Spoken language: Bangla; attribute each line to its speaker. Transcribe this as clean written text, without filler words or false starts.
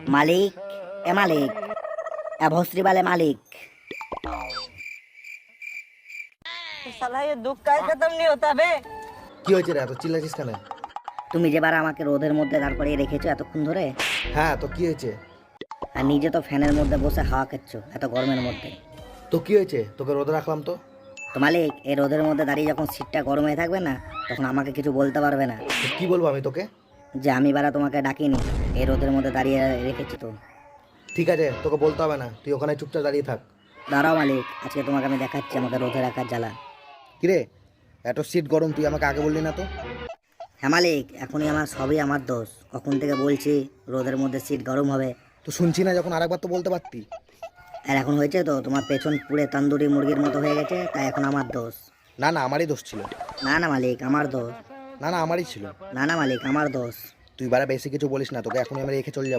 Speaker 1: मालिक ए मालिक ए भोसरी वाले मालिक।
Speaker 2: साला ये दुख काय खत्म नहीं होता बे।
Speaker 3: কি হয়েছে রে এত চিল্লাছিস কেন?
Speaker 1: তুমি যেবার আমাকে রোদের মধ্যে দাঁড় করিয়ে রেখেছো এতক্ষণ ধরে,
Speaker 3: হ্যাঁ তো কি হয়েছে?
Speaker 1: আর নিজে তো ফ্যানের মধ্যে বসে হাওয়া খাচ্ছ এত গরমের মধ্যে।
Speaker 3: তো কি হয়েছে? তোকে রোদে রাখলাম তো।
Speaker 1: তো মালিক এই রোদের মধ্যে দাঁড়িয়ে যখন সিটটা গরম হয়ে থাকবে না, তখন আমাকে কিছু বলতে পারবে না
Speaker 3: তো কি বলবো আমি তোকে?
Speaker 1: যে আমি বারা তোমাকে ডাকিনি, এই রোদের মধ্যে দাঁড়িয়ে রেখেছি তো।
Speaker 3: ঠিক আছে, তোকে বলতে হবে না, তুই ওখানে চুপচাপ দাঁড়িয়ে থাক।
Speaker 1: দাঁড়াও মালিক, আজকে তোমাকে আমি দেখাচ্ছি আমাকে রোদে রাখার জ্বালা।
Speaker 3: কিরে এত সিট গরম, তুই আমাকে আগে বললি না তো?
Speaker 1: হ্যাঁ মালিক, এখনই আমার সবই আমার দোষ। কখন থেকে বলছি রোদের মধ্যে সিট গরম হবে,
Speaker 3: তো শুনছি না যখন, আরেকবার তো বলতে পারতি।
Speaker 1: আর এখন হয়েছে তো তোমার পেছন পুড়ে তন্দুরি মুরগির মতো হয়ে গেছে, তাই এখন আমার দোষ।
Speaker 3: না না, আমারই দোষ ছিল।
Speaker 1: না না মালিক আমার দোষ।
Speaker 3: না না, আমারই ছিল।
Speaker 1: না না মালিক আমার দোষ।
Speaker 3: তুই বারা বেশি কিছু বলিস না, তোকে এখনই আমি রেখে চলে যাবো।